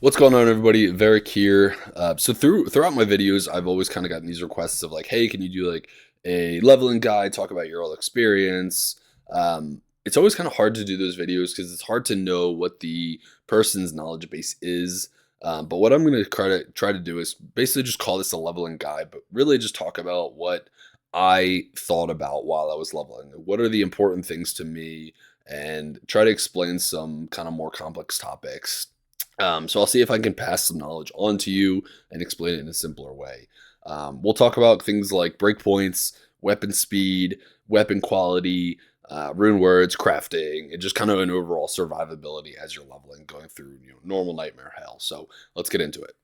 What's going on, everybody? Varric here. Throughout my videos, I've always kind of gotten these requests of like, hey, can you do like a leveling guide, talk about your all experience? It's always kind of hard to do those videos because it's hard to know what the person's knowledge base is. But what I'm going to try to do is basically just call this a leveling guide, but really just talk about what I thought about while I was leveling. What are the important things to me, and try to explain some kind of more complex topics. So I'll see if I can pass some knowledge on to you and explain it in a simpler way. We'll talk about things like breakpoints, weapon speed, weapon quality, Runewords, crafting, and just kind of an overall survivability as you're leveling, going through normal nightmare hell. So let's get into it.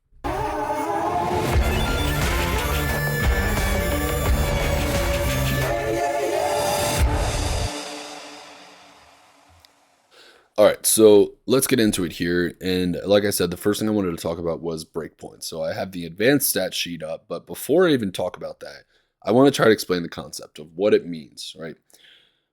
All right, so let's get into it here. And like I said, the first thing I wanted to talk about was breakpoints. So I have the advanced stat sheet up, but before I even talk about that, I want to try to explain the concept of what it means, right?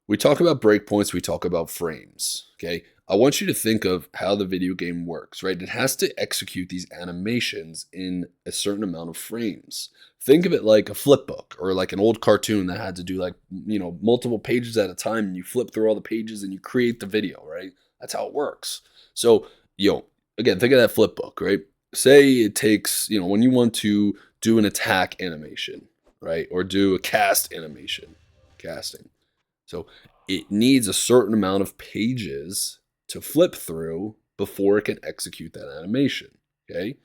We talk about breakpoints, we talk about frames, okay? I want you to think of how the video game works, right? It has to execute these animations in a certain amount of frames. Think of it like a flip book or like an old cartoon that had to do like, multiple pages at a time, and you flip through all the pages and you create the video, right? That's how it works. So, again, think of that flip book, right? Say it takes, when you want to do an attack animation, right? Or do a cast animation, casting. So it needs a certain amount of pages to flip through before it can execute that animation. Okay.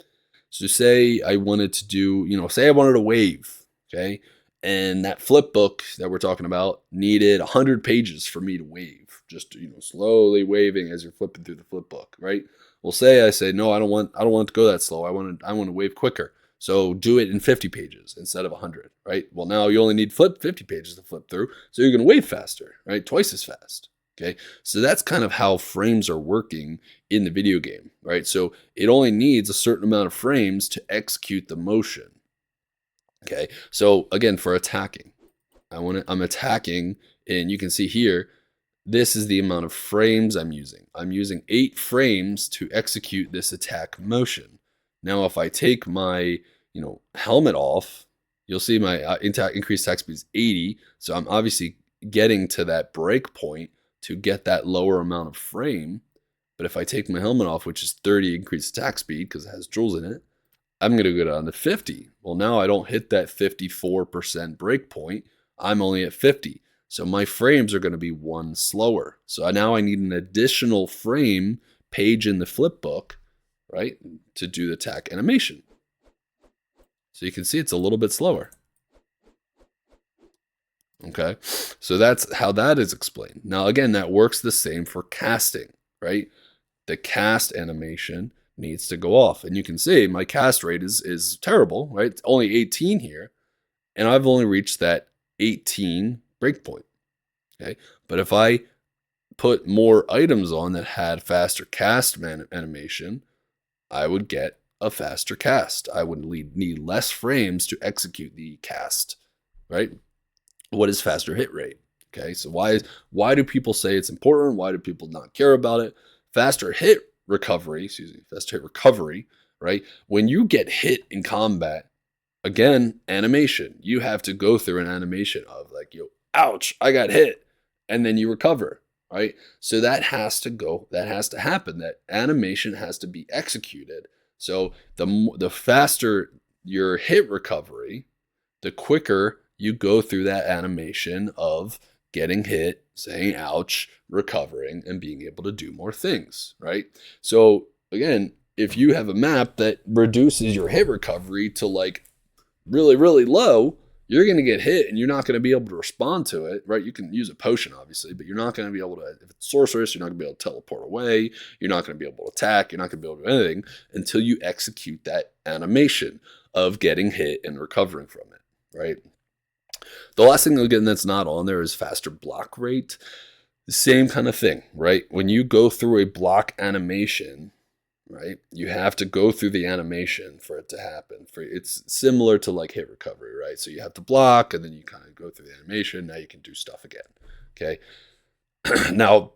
So say I wanted to do, say I wanted a wave. Okay. And that flip book that we're talking about needed 100 pages for me to wave, just, slowly waving as you're flipping through the flip book. Right. Well, say I say, no, I don't want it to go that slow. I want to wave quicker. So do it in 50 pages instead of 100, right? Well, now you only need 50 pages to flip through, so you're going to wave faster, right? Twice as fast, okay? So that's kind of how frames are working in the video game, right? So it only needs a certain amount of frames to execute the motion, okay? So again, for attacking, I'm attacking, and you can see here, this is the amount of frames I'm using. I'm using 8 frames to execute this attack motion. Now, if I take my helmet off, you'll see my increased attack speed is 80. So I'm obviously getting to that break point to get that lower amount of frame. But if I take my helmet off, which is 30 increased attack speed because it has jewels in it, I'm going to go down to 50. Well, now I don't hit that 54% break point. I'm only at 50. So my frames are going to be 1 slower. So now I need an additional frame page in the flip book, right, to do the attack animation. So you can see it's a little bit slower. Okay, so that's how that is explained. Now, again, that works the same for casting, right? The cast animation needs to go off. And you can see my cast rate is terrible, right? It's only 18 here. And I've only reached that 18 breakpoint. Okay, but if I put more items on that had faster cast animation, I would get a faster cast. I would need less frames to execute the cast, right? What is faster hit rate? Okay, so why do people say it's important? Why do people not care about it? Faster hit recovery, right? When you get hit in combat, again, animation, you have to go through an animation of like, ouch, I got hit, and then you recover, right? So that has to happen. That animation has to be executed. So the faster your hit recovery, the quicker you go through that animation of getting hit, saying ouch, recovering, and being able to do more things, right? So again, if you have a map that reduces your hit recovery to like really, really low, you're going to get hit and you're not going to be able to respond to it, right? You can use a potion, obviously, but you're not going to be able to, if it's sorceress, you're not going to be able to teleport away. You're not going to be able to attack. You're not going to be able to do anything until you execute that animation of getting hit and recovering from it, right? The last thing, again, that's not on there is faster block rate. The same kind of thing, right? When you go through a block animation, right, you have to go through the animation for it to happen. It's similar to like hit recovery, right? So you have to block and then you kind of go through the animation. Now you can do stuff again. Okay. Now,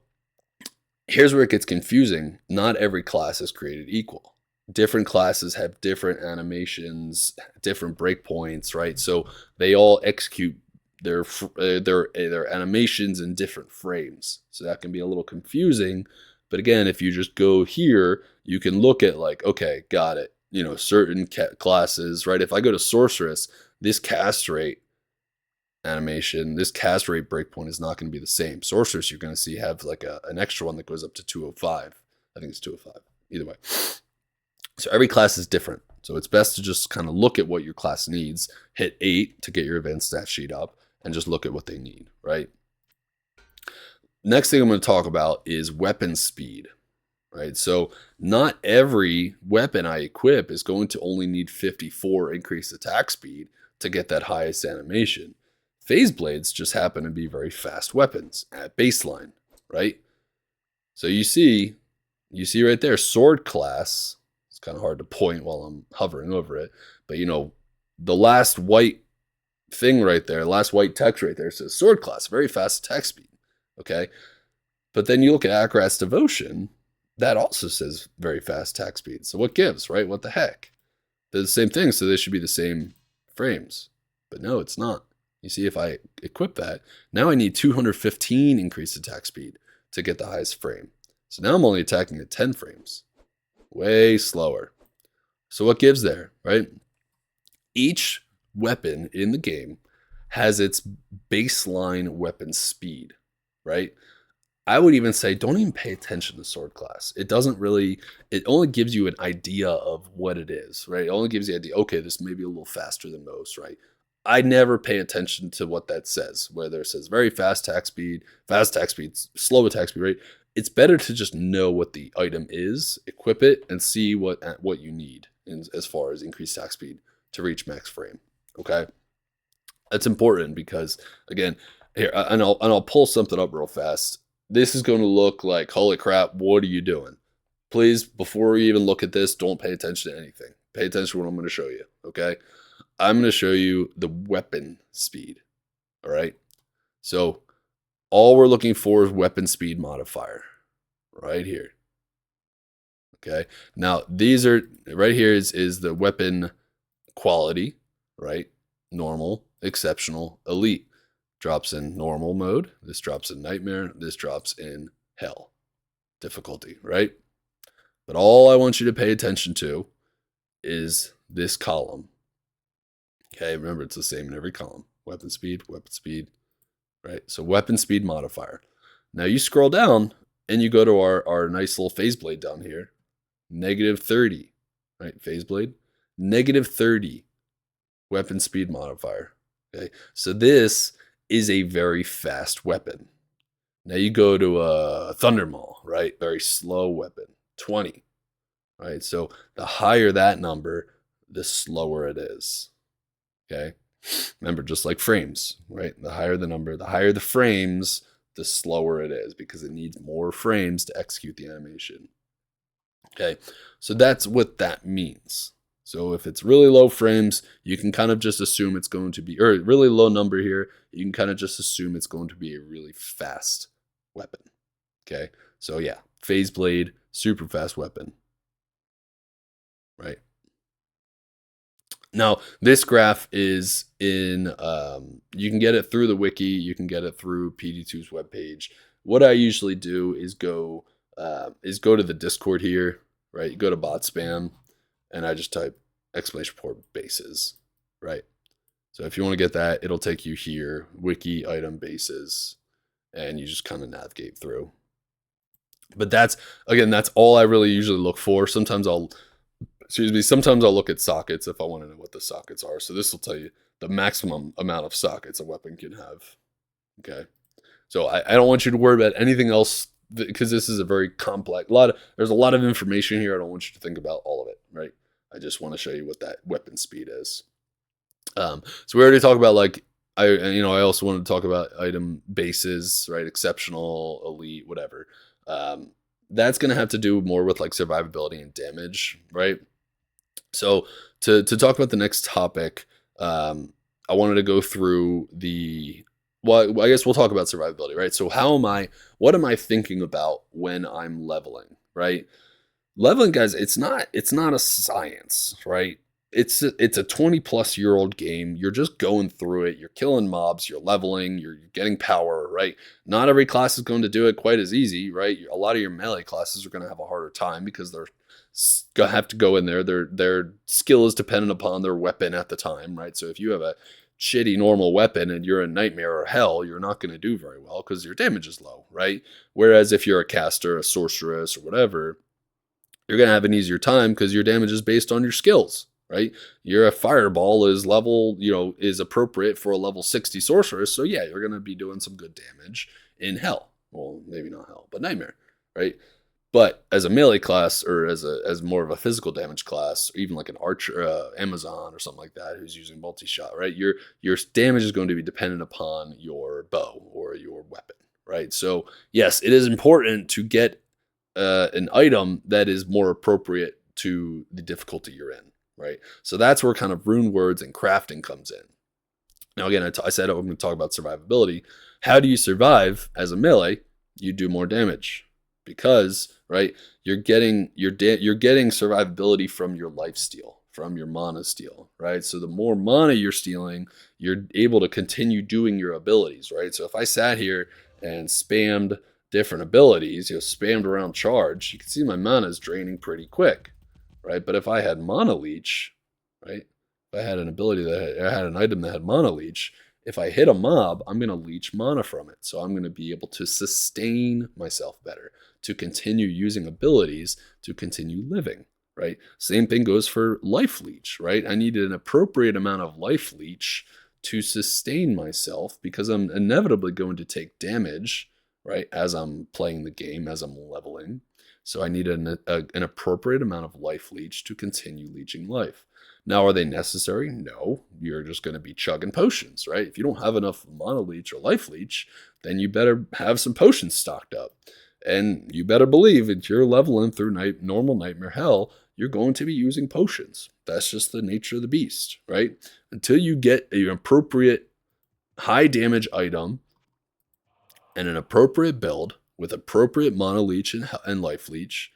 here's where it gets confusing. Not every class is created equal. different classes have different animations, different breakpoints, right? So they all execute their animations in different frames. So that can be a little confusing. But again, if you just go here, you can look at like, okay, got it. You know, certain classes, right? If I go to sorceress, this cast rate animation, this cast rate breakpoint is not going to be the same. Sorceress, you're going to see have like an extra one that goes up to 205. I think it's 205. Either way. So every class is different. So it's best to just kind of look at what your class needs, hit 8 to get your advanced stat sheet up, and just look at what they need, right? Next thing I'm going to talk about is weapon speed, right? So not every weapon I equip is going to only need 54 increased attack speed to get that highest animation. Phase blades just happen to be very fast weapons at baseline, right? So you see right there, sword class. It's kind of hard to point while I'm hovering over it, but you know, the last white thing right there, last white text right there says sword class, very fast attack speed. Okay. But then you look at Akrat's Devotion, that also says very fast attack speed. So what gives, right? What the heck? They're the same thing, so they should be the same frames. But no, it's not. You see, if I equip that, now I need 215 increased attack speed to get the highest frame. So now I'm only attacking at 10 frames. Way slower. So what gives there, right? Each weapon in the game has its baseline weapon speed, right? I would even say don't even pay attention to sword class. It doesn't really, it only gives you an idea of what it is, right? It only gives you the idea, okay, this may be a little faster than most, right? I never pay attention to what that says, whether it says very fast attack speed, slow attack speed, right? It's better to just know what the item is, equip it, and see what you need as far as increased attack speed to reach max frame. Okay, that's important because again, here and I'll pull something up real fast. This is going to look like holy crap. What are you doing? Please, before you even look at this, don't pay attention to anything. Pay attention to what I'm going to show you. Okay, I'm going to show you the weapon speed. All right, so all we're looking for is weapon speed modifier right here. Okay, now these are right here is the weapon quality, right? Normal, exceptional, elite. Drops in normal mode. This drops in nightmare. This drops in hell difficulty, right? But all I want you to pay attention to is this column. Okay, remember it's the same in every column. Weapon speed, right? So weapon speed modifier. Now you scroll down and you go to our nice little phase blade down here. -30, right? Phase blade. -30 weapon speed modifier. Okay, so this is a very fast weapon. Now you go to a Thundermaul, right? Very slow weapon, 20, right? So the higher that number, the slower it is. Okay, remember, just like frames, right? The higher the number, the higher the frames, the slower it is because it needs more frames to execute the animation. Okay, so that's what that means. So if it's really low frames, you can kind of just assume it's going to be, or really low number here, you can kind of just assume it's going to be a really fast weapon. Okay, so yeah, phase blade, super fast weapon, right? Now this graph is in, you can get it through the wiki, you can get it through PD2's webpage. What I usually do is go to the Discord here, right? You go to bot spam, and I just type exclamation point bases, right? So if you want to get that, it'll take you here, wiki item bases, and you just kind of navigate through. But that's all I really usually look for. Sometimes I'll look at sockets if I want to know what the sockets are. So this will tell you the maximum amount of sockets a weapon can have. Okay. So I don't want you to worry about anything else because this is a very complex, there's a lot of information here. I don't want you to think about all of it, right? I just want to show you what that weapon speed is. So we already talked about I also wanted to talk about item bases, right? Exceptional, elite, whatever. That's going to have to do more with like survivability and damage, right? So to talk about the next topic, I wanted to go through I guess we'll talk about survivability, right? So what am I thinking about when I'm leveling, right? leveling, guys, it's not a science, right? It's a 20-plus-year-old game. You're just going through it. You're killing mobs, you're leveling, you're getting power, right? Not every class is going to do it quite as easy, right? A lot of your melee classes are going to have a harder time because they're gonna have to go in there. Their skill is dependent upon their weapon at the time, right? So if you have a shitty normal weapon and you're in nightmare or hell, you're not going to do very well because your damage is low, right? Whereas if you're a caster, a sorceress, or whatever, you're going to have an easier time because your damage is based on your skills, right? Your fireball is level, is appropriate for a level 60 sorceress. So yeah, you're going to be doing some good damage in hell. Well, maybe not hell, but nightmare, right? But as a melee class, or as more of a physical damage class, or even like an archer, Amazon or something like that, who's using multi-shot, right? Your damage is going to be dependent upon your bow or your weapon, right? So yes, it is important to get an item that is more appropriate to the difficulty you're in, right? So that's where kind of Runewords and crafting comes in. Now, again, I said I'm going to talk about survivability. How do you survive as a melee? You do more damage because, right, you're getting survivability from your life steal, from your mana steal, right? So the more mana you're stealing, you're able to continue doing your abilities, right? So if I sat here and spammed different abilities, spammed around charge, you can see my mana is draining pretty quick, right? But if I had mana leech, right? If I had an ability I had an item that had mana leech, if I hit a mob, I'm going to leech mana from it. So I'm going to be able to sustain myself better, to continue using abilities, to continue living, right? Same thing goes for life leech, right? I needed an appropriate amount of life leech to sustain myself because I'm inevitably going to take damage, right, as I'm playing the game, as I'm leveling. So I need an appropriate amount of life leech to continue leeching life. Now, are they necessary? No. You're just going to be chugging potions, right? If you don't have enough mana leech or life leech, then you better have some potions stocked up. And you better believe if you're leveling through normal nightmare hell, you're going to be using potions. That's just the nature of the beast, right? Until you get an appropriate high damage item and an appropriate build with appropriate mana leech and life leech,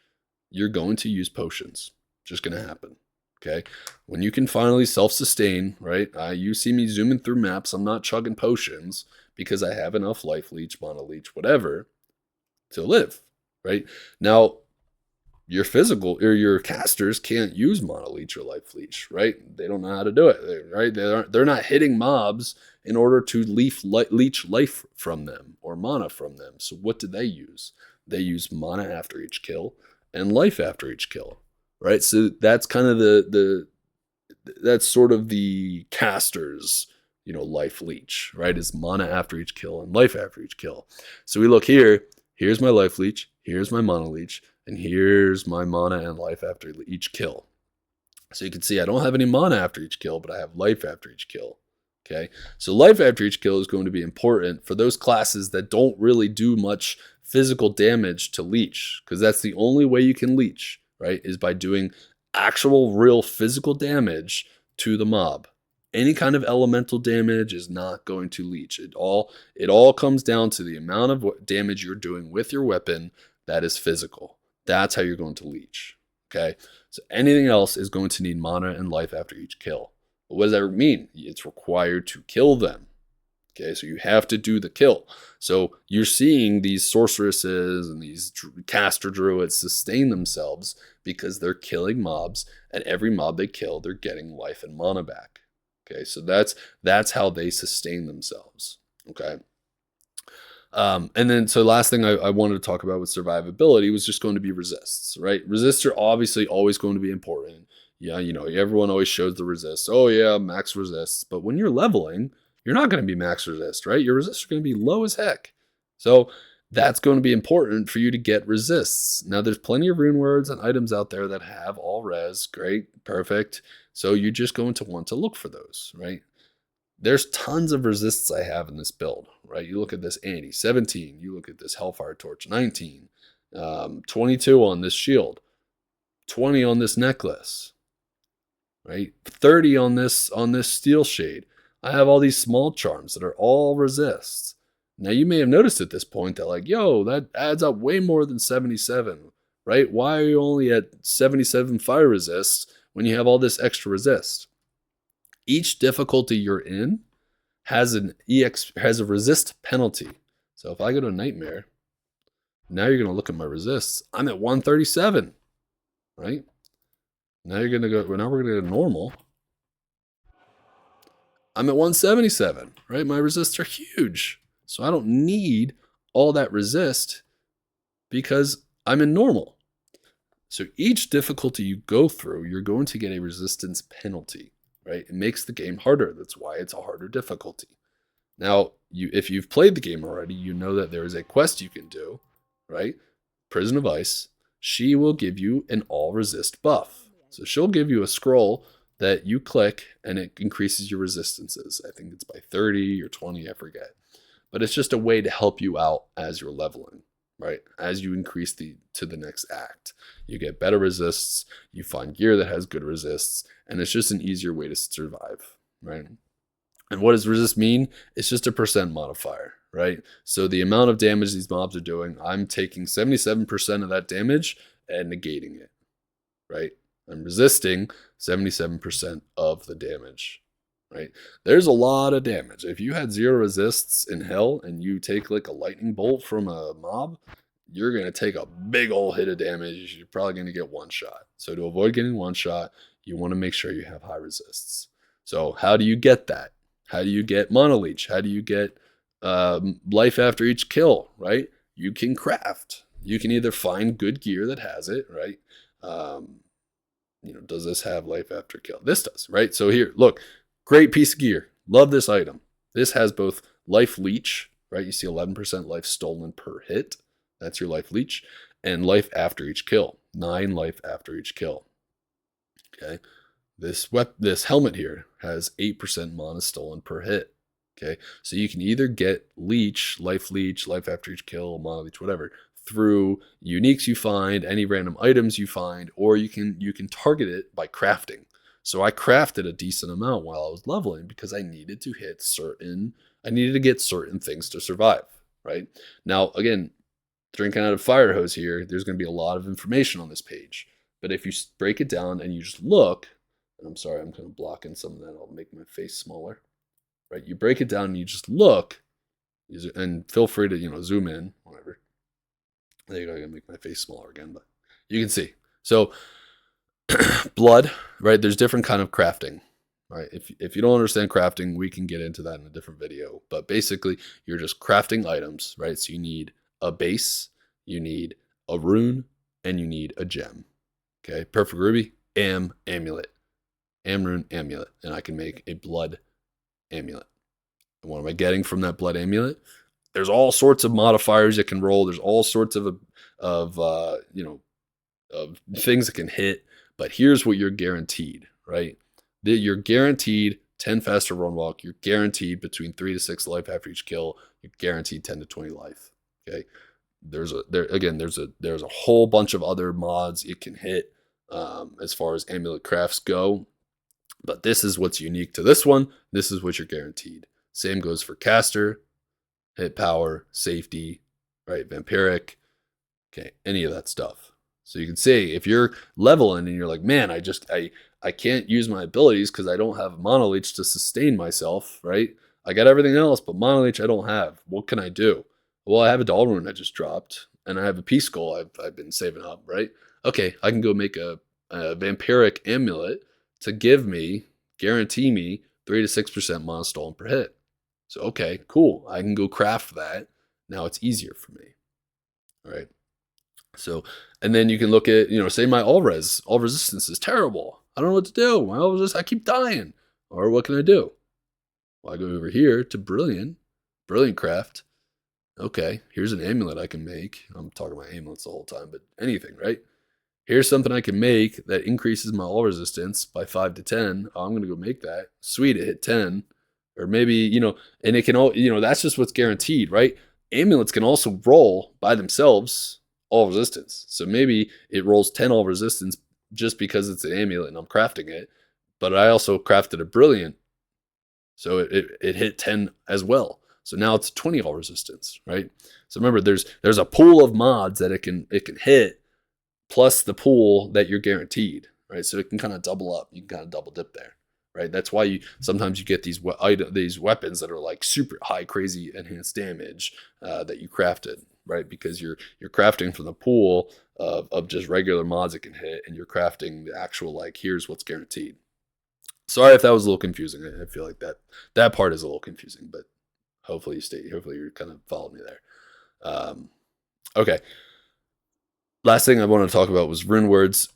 you're going to use potions. Just going to happen. Okay. When you can finally self-sustain, right? You see me zooming through maps. I'm not chugging potions because I have enough life leech, mana leech, whatever to live, right? Now, your physical or your casters can't use mana leech or life leech, right? They don't know how to do it, right? They're not hitting mobs in order to leech life from them or mana from them. So what do they use? They use mana after each kill and life after each kill, right? So that's kind of that's sort of the casters, life leech, right? Is mana after each kill and life after each kill. So we look here. Here's my life leech. Here's my mana leech. And here's my mana and life after each kill. So you can see I don't have any mana after each kill, but I have life after each kill. Okay, so life after each kill is going to be important for those classes that don't really do much physical damage to leech, because that's the only way you can leech, right? Is by doing actual real physical damage to the mob. Any kind of elemental damage is not going to leech. It all comes down to the amount of damage you're doing with your weapon that is physical. That's how you're going to leech. Okay, so anything else is going to need mana and life after each kill. But what does that mean? It's required to kill them. Okay, so you have to do the kill. So you're seeing these sorceresses and these caster druids sustain themselves because they're killing mobs, and every mob they kill, they're getting life and mana back. Okay, so that's how they sustain themselves. Okay. And then, so last thing I wanted to talk about with survivability was just going to be resists, right? Resists are obviously always going to be important. Yeah, everyone always shows the resist. Oh yeah, max resists. But when you're leveling, you're not going to be max resist, right? Your resists are going to be low as heck. So that's going to be important for you to get resists. Now, there's plenty of rune words and items out there that have all res. Great, perfect. So you're just going to want to look for those, right? There's tons of resists I have in this build, right? You look at this Anti, 17. You look at this Hellfire Torch, 19. 22 on this shield. 20 on this necklace, right? 30 on this Steel Shade. I have all these small charms that are all resists. Now, you may have noticed at this point that, like, yo, that adds up way more than 77. right? Why are you only at 77 fire resists when you have all this extra resist? Each difficulty you're in has a resist penalty. So if I go to nightmare, now you're going to look at my resists. I'm at 137, right? Now you're going to go. Now we're going to go to normal. I'm at 177, right? My resists are huge, so I don't need all that resist because I'm in normal. So each difficulty you go through, you're going to get a resistance penalty, right? It makes the game harder. That's why it's a harder difficulty. Now, if you've played the game already, you know that there is a quest you can do, right? Prison of Ice. She will give you an all resist buff. So she'll give you a scroll that you click and it increases your resistances. I think it's by 30 or 20, I forget. But it's just a way to help you out as you're leveling, right? As you increase to the next act. You get better resists, you find gear that has good resists, and it's just an easier way to survive, right? And what does resist mean? It's just a percent modifier, right? So the amount of damage these mobs are doing, I'm taking 77% of that damage and negating it, right? I'm resisting 77% of the damage, right? There's a lot of damage. If you had 0 resists in hell and you take like a lightning bolt from a mob, you're going to take a big old hit of damage. You're probably going to get one shot. So to avoid getting one shot, you want to make sure you have high resists. So how do you get that? How do you get Mono Leech? How do you get life after each kill, right? You can craft. You can either find good gear that has it, right? Does this have life after kill? This does, right? So here, look, great piece of gear. Love this item. This has both life leech, right? You see 11% life stolen per hit. That's your life leech. And life after each kill. 9 life after each kill. Okay. This helmet here has 8% mana stolen per hit. Okay, so you can either get life after each kill, mana leech, whatever, through uniques you find, any random items you find, or you can target it by crafting. So I crafted a decent amount while I was leveling because I needed to get certain things to survive. Right now, again, drinking out of fire hose here, there's going to be a lot of information on this page. But if you break it down and you just look, and I'm sorry, I'm kind of blocking some of that. I'll make my face smaller. Right? You break it down and you just look, and feel free to zoom in, whatever. There you go. I gotta make my face smaller again, but you can see. So blood, right? There's different kind of crafting, right? If you don't understand crafting, we can get into that in a different video. But basically, you're just crafting items, right? So you need a base, you need a rune, and you need a gem. Okay, perfect ruby, amulet. Rune, amulet, and I can make a blood amulet. And what am I getting from that blood amulet? There's all sorts of modifiers it can roll. There's all sorts of things that can hit. But here's what you're guaranteed, right? You're guaranteed 10 faster run walk. You're guaranteed between 3 to 6 life after each kill. You're guaranteed 10 to 20 life. Okay. There's a whole bunch of other mods it can hit as far as amulet crafts go. But this is what's unique to this one. This is what you're guaranteed. Same goes for caster, hit power, safety, right? Vampiric, okay, any of that stuff. So you can see if you're leveling and you're like, man, I can't use my abilities because I don't have Mono Leech to sustain myself, right? I got everything else, but Mono Leech I don't have. What can I do? Well, I have a Doll Rune I just dropped, and I have a Peace Skull I've been saving up, right? Okay, I can go make a Vampiric Amulet to guarantee me 3 to 6% mana stolen per hit. So, okay, cool. I can go craft that. Now it's easier for me. All right. So, and then you can look at, say my all resistance is terrible. I don't know what to do. I keep dying. Or what can I do? Well, I go over here to Brilliant Craft. Okay, here's an amulet I can make. I'm talking about amulets the whole time, but anything, right? Here's something I can make that increases my all resistance by 5 to 10. Oh, I'm going to go make that. Sweet, it hit 10. Or maybe, and it can all, that's just what's guaranteed, right? Amulets can also roll by themselves all resistance. So maybe it rolls 10 all resistance just because it's an amulet and I'm crafting it. But I also crafted a Brilliant. So it hit 10 as well. So now it's 20 all resistance, right? So remember, there's a pool of mods that it can hit plus the pool that you're guaranteed, right? So it can kind of double up. You can kind of double dip there, right? That's why sometimes you get these weapons that are like super high, crazy enhanced damage that you crafted, right? Because you're crafting from the pool of just regular mods it can hit, and you're crafting the actual like here's what's guaranteed. Sorry if that was a little confusing. I feel like that part is a little confusing, but hopefully you're kind of following me there. Okay. Last thing I want to talk about was Runewords.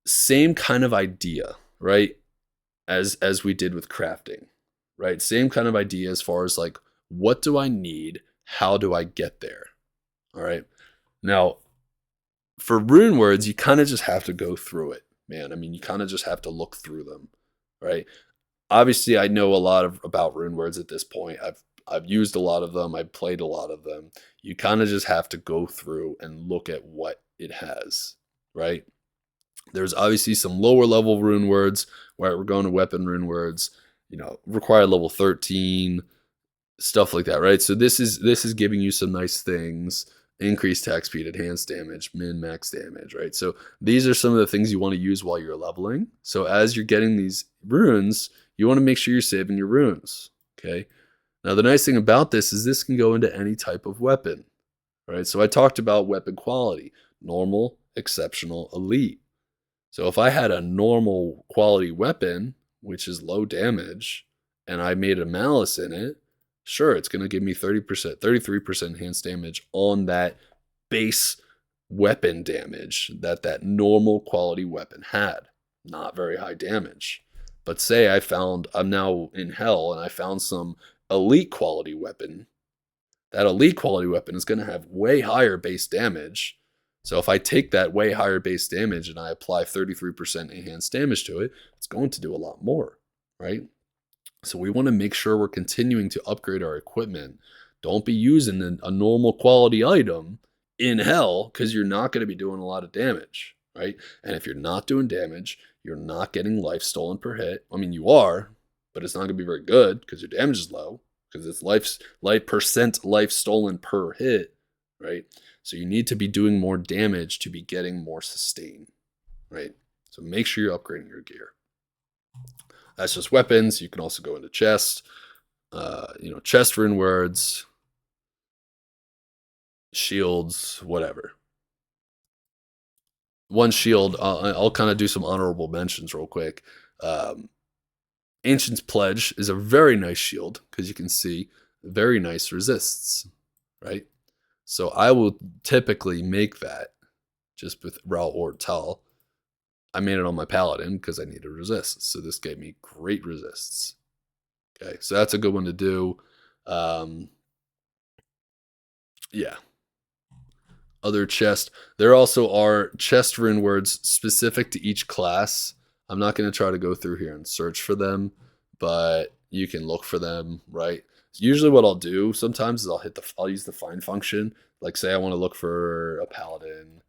Same kind of idea, right? As we did with crafting, right? Same kind of idea as far as like, what do I need? How do I get there? All right. Now, for Runewords, you kind of just have to go through it, man. I mean, you kind of just have to look through them, right? Obviously, I know a lot about Runewords at this point. I've used a lot of them. I've played a lot of them. You kind of just have to go through and look at what it has, right? There's obviously some lower level Runewords, where we're going to weapon Runewords, required level 13, stuff like that, right? So this is giving you some nice things: increased attack speed, enhanced damage, min max damage, right? So these are some of the things you want to use while you're leveling. So as you're getting these runes, you want to make sure you're saving your runes, okay? Now the nice thing about this can go into any type of weapon, right? So I talked about weapon quality: normal, exceptional, elite. So if I had a normal quality weapon, which is low damage, and I made a malice in it, sure, it's going to give me 30%, 33% enhanced damage on that base weapon damage that normal quality weapon had. Not very high damage. But say I'm now in hell and I found some elite quality weapon. That elite quality weapon is going to have way higher base damage. So if I take that way higher base damage and I apply 33% enhanced damage to it, it's going to do a lot more, right? So we want to make sure we're continuing to upgrade our equipment. Don't be using a normal quality item in hell, because you're not going to be doing a lot of damage, right? And if you're not doing damage, you're not getting life stolen per hit. I mean, you are, but it's not going to be very good because your damage is low, because it's life stolen per hit, right? So you need to be doing more damage to be getting more sustain, right? So make sure you're upgrading your gear. That's just weapons. You can also go into chest, chest Runewords, shields, whatever. One shield, I'll kind of do some honorable mentions real quick. Ancient's Pledge is a very nice shield, because you can see very nice resists, right? So I will typically make that just with Raw or Tal. I made it on my Paladin because I needed resists. So this gave me great resists. Okay, so that's a good one to do. Yeah. Other chest. There also are chest Runewords specific to each class. I'm not going to try to go through here and search for them, but you can look for them, right? Usually what I'll do sometimes is I'll use the find function. Like say I want to look for a Paladin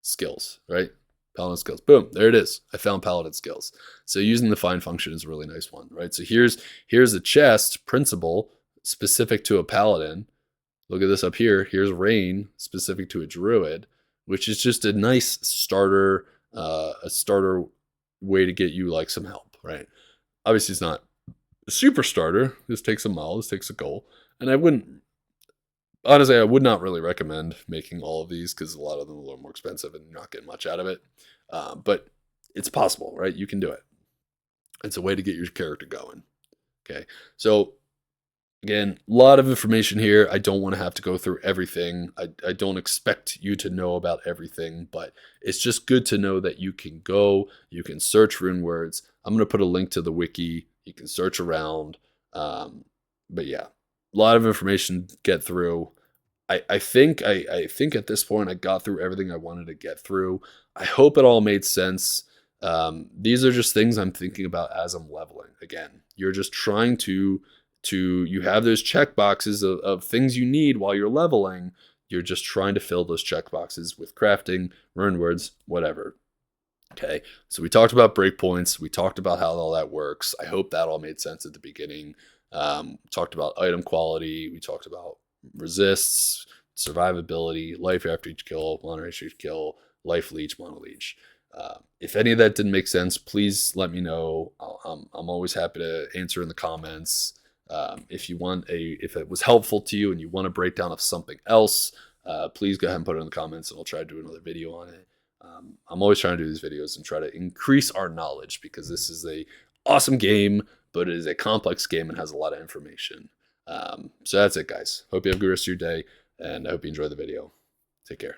skills, right? Paladin skills. Boom, there it is. I found Paladin skills. So using the find function is a really nice one, right? So here's a chest principle specific to a Paladin. Look at this up here. Here's rain specific to a druid, which is just a nice starter way to get you like some help, right? Obviously it's not a super starter. This takes a mile, this takes a goal. And I would not really recommend making all of these, because a lot of them are a little more expensive and you're not getting much out of it. But it's possible, right? You can do it. It's a way to get your character going. Okay. So again, a lot of information here. I don't want to have to go through everything. I don't expect you to know about everything, but it's just good to know that you can search Runewords. I'm going to put a link to the wiki. You can search around. But yeah, a lot of information to get through. I think at this point I got through everything I wanted to get through. I hope it all made sense. These are just things I'm thinking about as I'm leveling. Again, you're just trying to you have those check boxes of things you need while you're leveling. You're just trying to fill those check boxes with crafting, Runewords, whatever. Okay, so we talked about breakpoints. We talked about how all that works. I hope that all made sense at the beginning. Talked about item quality. We talked about resists, survivability, life after each kill, mana after each kill, life leech, mana leech. If any of that didn't make sense, please let me know. I'm always happy to answer in the comments. If you want if it was helpful to you and you want a breakdown of something else, please go ahead and put it in the comments, and I'll try to do another video on it. I'm always trying to do these videos and try to increase our knowledge, because this is a awesome game, but it is a complex game and has a lot of information. So that's it, guys. Hope you have a good rest of your day, and I hope you enjoy the video. Take care.